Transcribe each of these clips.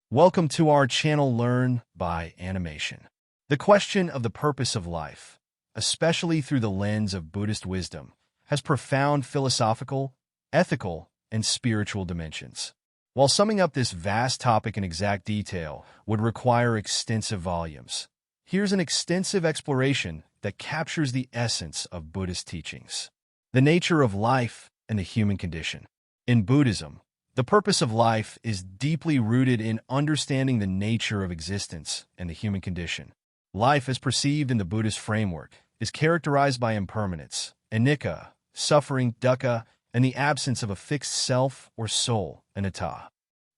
Welcome to our channel Learn by Animation. The question of the purpose of life, especially through the lens of Buddhist wisdom, has profound philosophical, ethical, and spiritual dimensions. While summing up this vast topic in exact detail would require extensive volumes, here's an extensive exploration that captures the essence of Buddhist teachings. The nature of life and the human condition. In Buddhism, the purpose of life is deeply rooted in understanding the nature of existence and the human condition. Life, as perceived in the Buddhist framework, is characterized by impermanence, anicca, suffering, dukkha, and the absence of a fixed self or soul, anatta.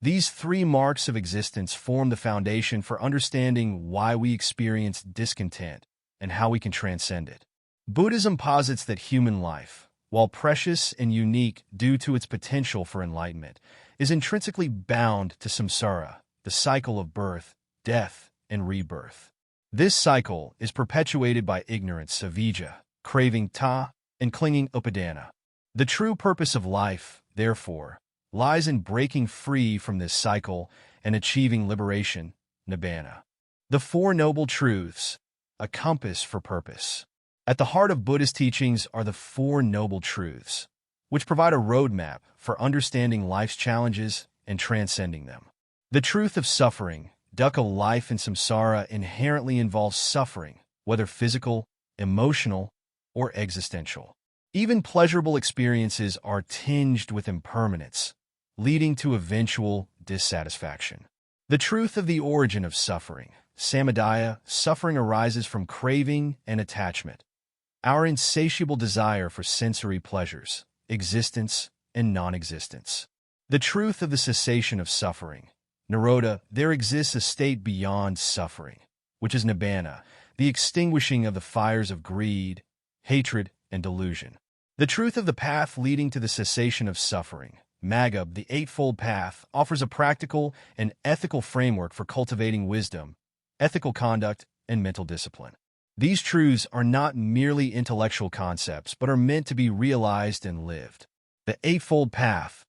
These three marks of existence form the foundation for understanding why we experience discontent and how we can transcend it. Buddhism posits that human life, while precious and unique due to its potential for enlightenment, is intrinsically bound to samsara, the cycle of birth, death, and rebirth. This cycle is perpetuated by ignorance, avijja, craving, ta, and clinging, upadana. The true purpose of life, therefore, lies in breaking free from this cycle and achieving liberation, nibbana. The Four Noble Truths, a compass for purpose. At the heart of Buddhist teachings are the Four Noble Truths, which provide a roadmap for understanding life's challenges and transcending them. The truth of suffering, dukkha. Life in samsara inherently involves suffering, whether physical, emotional, or existential. Even pleasurable experiences are tinged with impermanence, leading to eventual dissatisfaction. The truth of the origin of suffering, samadaya. Suffering arises from craving and attachment, our insatiable desire for sensory pleasures, existence, and non-existence. The truth of the cessation of suffering, nirodha. There exists a state beyond suffering, which is nibbana, the extinguishing of the fires of greed, hatred, and delusion. The truth of the path leading to the cessation of suffering, magga. The Eightfold Path offers a practical and ethical framework for cultivating wisdom, ethical conduct, and mental discipline. These truths are not merely intellectual concepts, but are meant to be realized and lived. The Eightfold Path,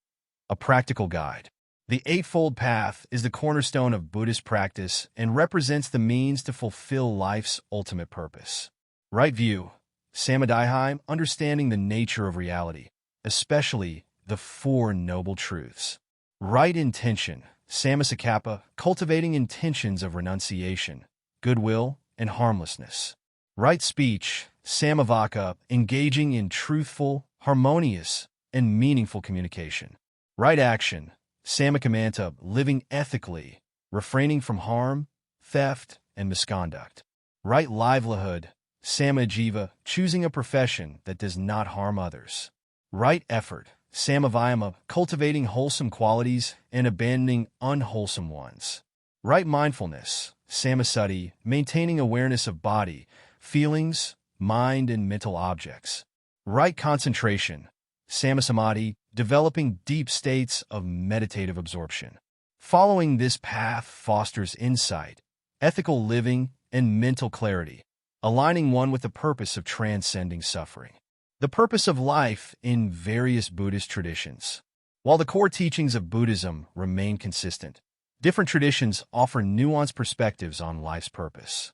a practical guide. The Eightfold Path is the cornerstone of Buddhist practice and represents the means to fulfill life's ultimate purpose. Right view, samadhi. Understanding the nature of reality, especially the Four Noble Truths. Right intention, sammasakkappa. Cultivating intentions of renunciation, goodwill, and harmlessness. Right speech, sammavaka. Engaging in truthful, harmonious, and meaningful communication. Right action, sammakamanta. Living ethically, refraining from harm, theft, and misconduct. Right livelihood, sammajiva. Choosing a profession that does not harm others. Right effort, sammavayama. Cultivating wholesome qualities and abandoning unwholesome ones. Right mindfulness, sammasati. Maintaining awareness of body, feelings, mind, and mental objects. Right concentration, sammasamadhi. Developing deep states of meditative absorption. Following this path fosters insight, ethical living, and mental clarity, aligning one with the purpose of transcending suffering. The purpose of life in various Buddhist traditions. While the core teachings of Buddhism remain consistent, different traditions offer nuanced perspectives on life's purpose.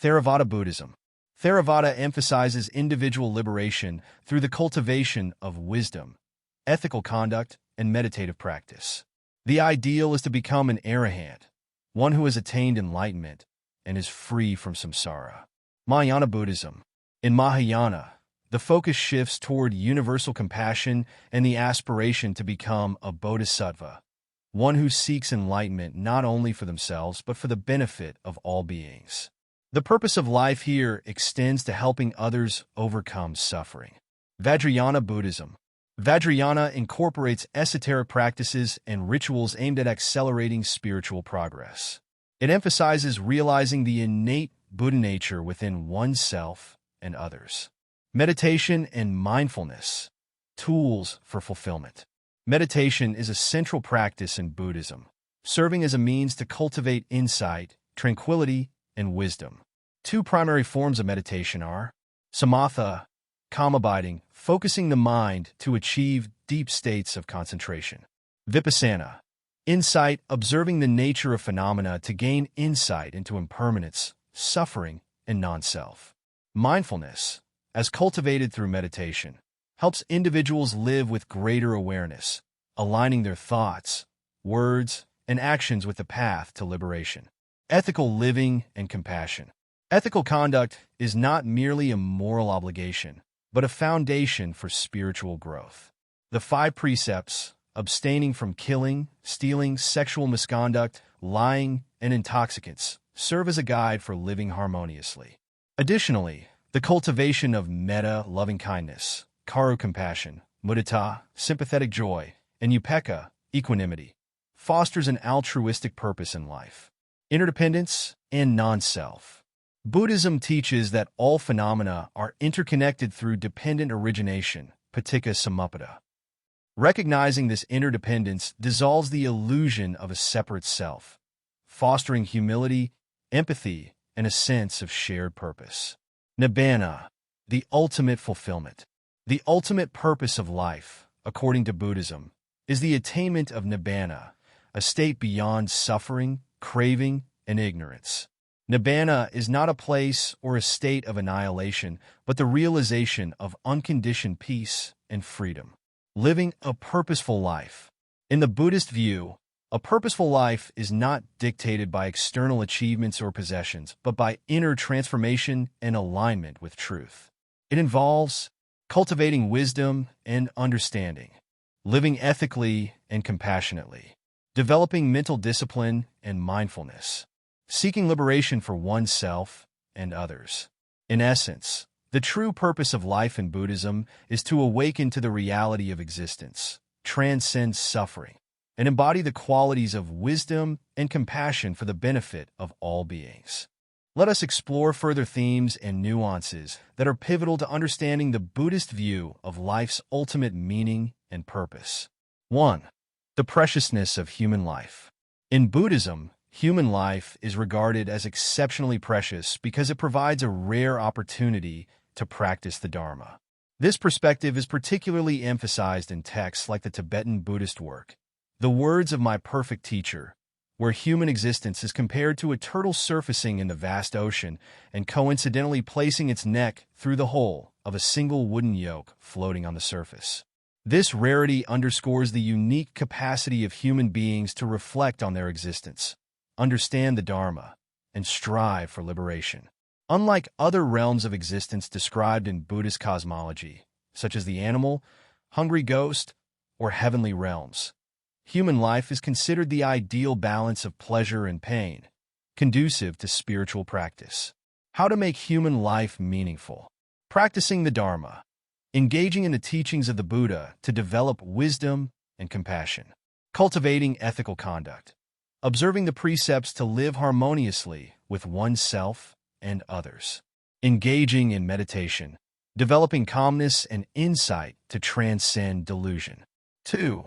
Theravada Buddhism. Theravada emphasizes individual liberation through the cultivation of wisdom, ethical conduct, and meditative practice. The ideal is to become an arahant, one who has attained enlightenment and is free from samsara. Mahayana Buddhism. In Mahayana, the focus shifts toward universal compassion and the aspiration to become a bodhisattva, one who seeks enlightenment not only for themselves but for the benefit of all beings. The purpose of life here extends to helping others overcome suffering. Vajrayana Buddhism. Vajrayana incorporates esoteric practices and rituals aimed at accelerating spiritual progress. It emphasizes realizing the innate Buddha nature within oneself and others. Meditation and mindfulness, tools for fulfillment. Meditation is a central practice in Buddhism, serving as a means to cultivate insight, tranquility, and wisdom. Two primary forms of meditation are samatha, calm abiding, focusing the mind to achieve deep states of concentration. Vipassana, Insight, observing the nature of phenomena to gain insight into impermanence, suffering, and non-self. Mindfulness, as cultivated through meditation, helps individuals live with greater awareness, aligning their thoughts, words, and actions with the path to liberation. Ethical living and compassion. Ethical conduct is not merely a moral obligation, but a foundation for spiritual growth. The 5 precepts, abstaining from killing, stealing, sexual misconduct, lying, and intoxicants, serve as a guide for living harmoniously. Additionally, the cultivation of metta, loving-kindness, karu, compassion, mudita, sympathetic joy, and upekkha, equanimity, fosters an altruistic purpose in life. Interdependence and non-self. Buddhism teaches that all phenomena are interconnected through dependent origination, paticca samuppada. Recognizing this interdependence dissolves the illusion of a separate self, fostering humility, empathy, and a sense of shared purpose. Nibbana, the ultimate fulfillment. The ultimate purpose of life, according to Buddhism, is the attainment of nibbana, a state beyond suffering, craving, and ignorance. Nibbana is not a place or a state of annihilation, but the realization of unconditioned peace and freedom. Living a purposeful life. In the Buddhist view, a purposeful life is not dictated by external achievements or possessions, but by inner transformation and alignment with truth. It involves cultivating wisdom and understanding, living ethically and compassionately, developing mental discipline and mindfulness, seeking liberation for oneself and others. In essence, the true purpose of life in Buddhism is to awaken to the reality of existence, transcend suffering, and embody the qualities of wisdom and compassion for the benefit of all beings. Let us explore further themes and nuances that are pivotal to understanding the Buddhist view of life's ultimate meaning and purpose. 1. The preciousness of human life. In Buddhism, human life is regarded as exceptionally precious because it provides a rare opportunity to practice the Dharma. This perspective is particularly emphasized in texts like the Tibetan Buddhist work, The Words of My Perfect Teacher, where human existence is compared to a turtle surfacing in the vast ocean and coincidentally placing its neck through the hole of a single wooden yoke floating on the surface. This rarity underscores the unique capacity of human beings to reflect on their existence, understand the Dharma, and strive for liberation. Unlike other realms of existence described in Buddhist cosmology, such as the animal, hungry ghost, or heavenly realms, human life is considered the ideal balance of pleasure and pain, conducive to spiritual practice. How to make human life meaningful. Practicing the Dharma. Engaging in the teachings of the Buddha to develop wisdom and compassion. Cultivating ethical conduct. Observing the precepts to live harmoniously with oneself and others. Engaging in meditation. Developing calmness and insight to transcend delusion. 2.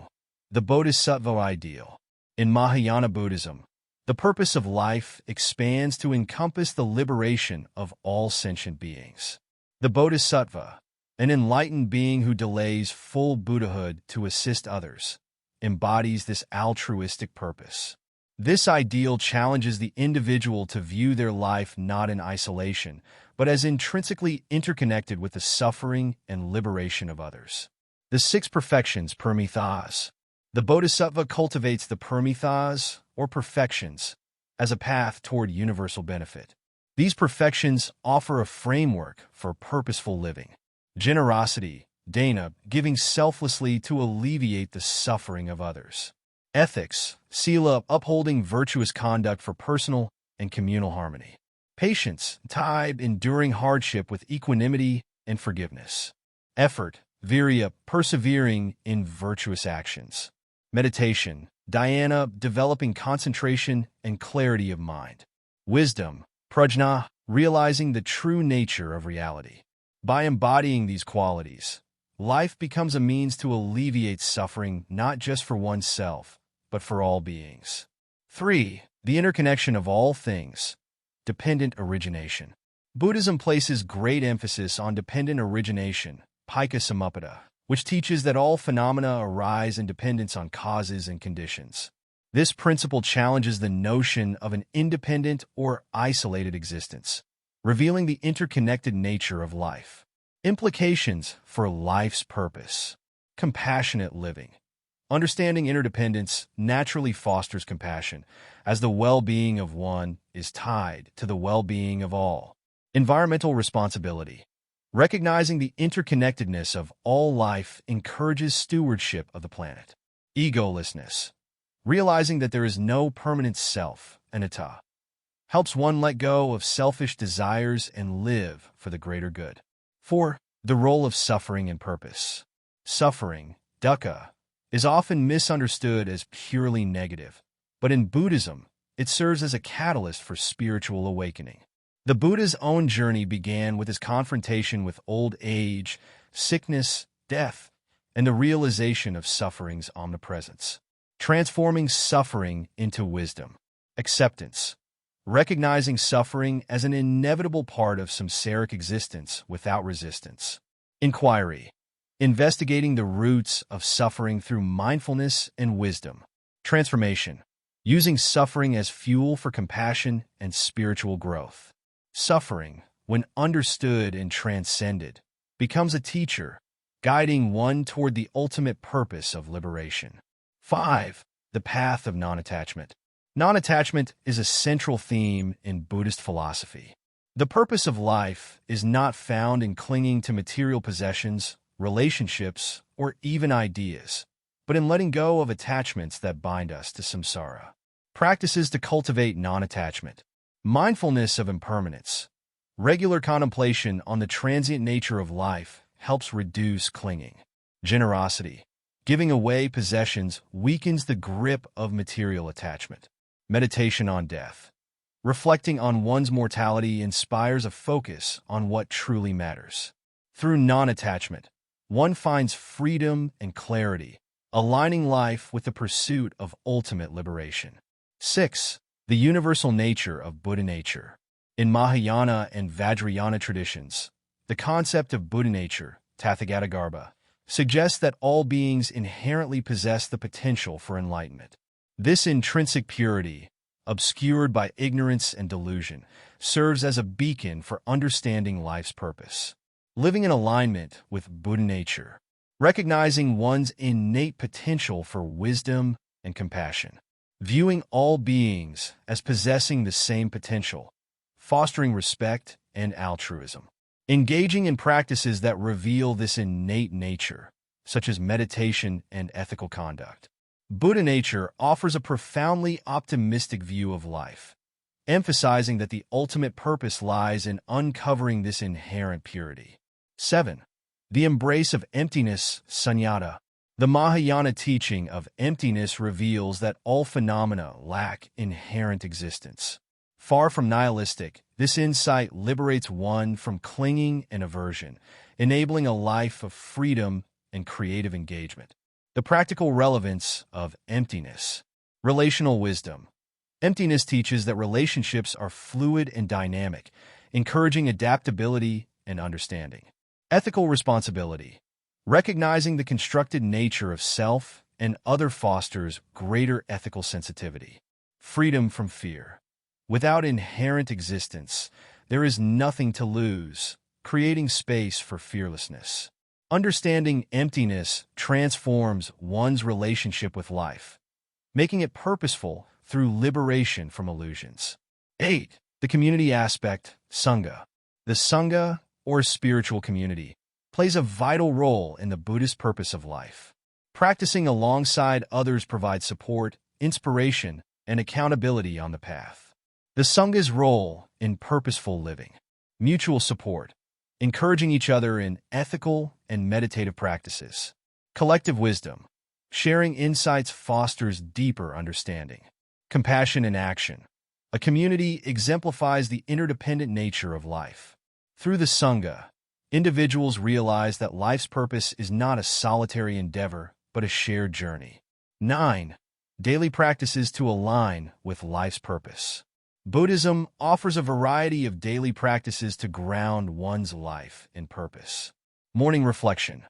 The Bodhisattva ideal. In Mahayana Buddhism, the purpose of life expands to encompass the liberation of all sentient beings. The Bodhisattva, an enlightened being who delays full Buddhahood to assist others, embodies this altruistic purpose. This ideal challenges the individual to view their life not in isolation, but as intrinsically interconnected with the suffering and liberation of others. The 6 perfections, parmithas. The Bodhisattva cultivates the parmithas, or perfections, as a path toward universal benefit. These perfections offer a framework for purposeful living. Generosity, dana, giving selflessly to alleviate the suffering of others. Ethics, sila, upholding virtuous conduct for personal and communal harmony. Patience, tai, enduring hardship with equanimity and forgiveness. Effort, virya, persevering in virtuous actions. Meditation, dhyana, developing concentration and clarity of mind. Wisdom, prajna, realizing the true nature of reality. By embodying these qualities, life becomes a means to alleviate suffering not just for oneself, but for all beings. 3. The interconnection of all things. Dependent origination. Buddhism places great emphasis on dependent origination, paticca samuppada, which teaches that all phenomena arise in dependence on causes and conditions. This principle challenges the notion of an independent or isolated existence, revealing the interconnected nature of life. Implications for life's purpose. Compassionate living. Understanding interdependence naturally fosters compassion, as the well-being of one is tied to the well-being of all. Environmental responsibility. Recognizing the interconnectedness of all life encourages stewardship of the planet. Egolessness. Realizing that there is no permanent self, anatta, helps one let go of selfish desires and live for the greater good. 4. The role of suffering and purpose. Suffering, dukkha, is often misunderstood as purely negative, but in Buddhism, it serves as a catalyst for spiritual awakening. The Buddha's own journey began with his confrontation with old age, sickness, death, and the realization of suffering's omnipresence. Transforming suffering into wisdom. Acceptance. Recognizing suffering as an inevitable part of samsaric existence without resistance. Inquiry. Investigating the roots of suffering through mindfulness and wisdom. Transformation. Using suffering as fuel for compassion and spiritual growth. Suffering, when understood and transcended, becomes a teacher, guiding one toward the ultimate purpose of liberation. 5. The path of non-attachment. Non-attachment is a central theme in Buddhist philosophy. The purpose of life is not found in clinging to material possessions, relationships, or even ideas, but in letting go of attachments that bind us to samsara. Practices to cultivate non-attachment. Mindfulness of impermanence. Regular contemplation on the transient nature of life helps reduce clinging. Generosity. Giving away possessions weakens the grip of material attachment. Meditation on death. Reflecting on one's mortality inspires a focus on what truly matters. Through non-attachment, one finds freedom and clarity, aligning life with the pursuit of ultimate liberation. 6. The universal nature of Buddha nature. In Mahayana and Vajrayana traditions, the concept of Buddha nature, Tathagatagarbha, suggests that all beings inherently possess the potential for enlightenment. This intrinsic purity, obscured by ignorance and delusion, serves as a beacon for understanding life's purpose. Living in alignment with Buddha nature, recognizing one's innate potential for wisdom and compassion. Viewing all beings as possessing the same potential, fostering respect and altruism. Engaging in practices that reveal this innate nature, such as meditation and ethical conduct. Buddha nature offers a profoundly optimistic view of life, emphasizing that the ultimate purpose lies in uncovering this inherent purity. 7. The embrace of emptiness, sunyata. The Mahayana teaching of emptiness reveals that all phenomena lack inherent existence. Far from nihilistic, this insight liberates one from clinging and aversion, enabling a life of freedom and creative engagement. The practical relevance of emptiness. Relational wisdom. Emptiness teaches that relationships are fluid and dynamic, encouraging adaptability and understanding. Ethical responsibility. Recognizing the constructed nature of self and other fosters greater ethical sensitivity. Freedom from fear. Without inherent existence, there is nothing to lose, creating space for fearlessness. Understanding emptiness transforms one's relationship with life, making it purposeful through liberation from illusions. 8. The community aspect, Sangha. The Sangha, or spiritual community, plays a vital role in the Buddhist purpose of life. Practicing alongside others provides support, inspiration, and accountability on the path. The Sangha's role in purposeful living. Mutual support, encouraging each other in ethical and meditative practices. Collective wisdom. Sharing insights fosters deeper understanding. Compassion in action. A community exemplifies the interdependent nature of life. Through the Sangha, individuals realize that life's purpose is not a solitary endeavor, but a shared journey. 9. Daily practices to align with life's purpose. Buddhism offers a variety of daily practices to ground one's life in purpose. Morning reflection.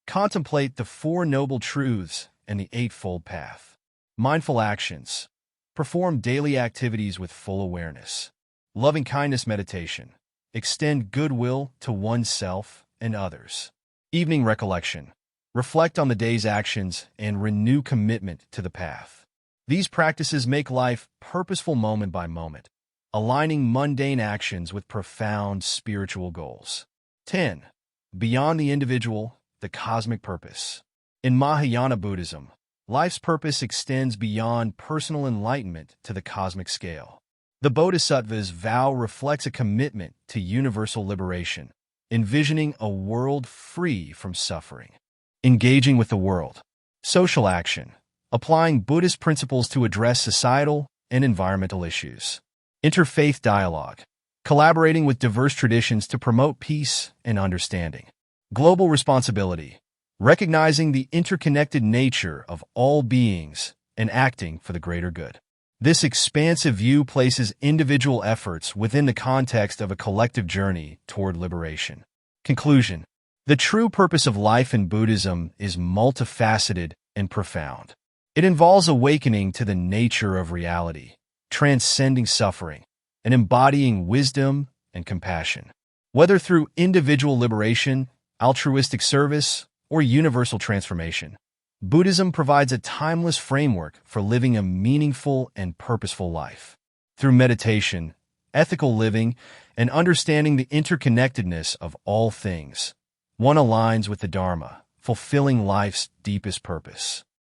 Contemplate the Four Noble Truths and the Eightfold Path. Mindful actions. Perform daily activities with full awareness. Loving-kindness meditation. Extend goodwill to oneself and others. Evening recollection. Reflect on the day's actions and renew commitment to the path. These practices make life purposeful moment by moment, aligning mundane actions with profound spiritual goals. 10. Beyond the individual, the cosmic purpose. In Mahayana Buddhism, life's purpose extends beyond personal enlightenment to the cosmic scale. The Bodhisattva's vow reflects a commitment to universal liberation, envisioning a world free from suffering. Engaging with the world. Social action. Applying Buddhist principles to address societal and environmental issues. Interfaith dialogue. Collaborating with diverse traditions to promote peace and understanding. Global responsibility. Recognizing the interconnected nature of all beings and acting for the greater good. This expansive view places individual efforts within the context of a collective journey toward liberation. Conclusion. The true purpose of life in Buddhism is multifaceted and profound. It involves awakening to the nature of reality, transcending suffering, and embodying wisdom and compassion. Whether through individual liberation, altruistic service, or universal transformation, Buddhism provides a timeless framework for living a meaningful and purposeful life. Through meditation, ethical living, and understanding the interconnectedness of all things, one aligns with the Dharma, fulfilling life's deepest purpose.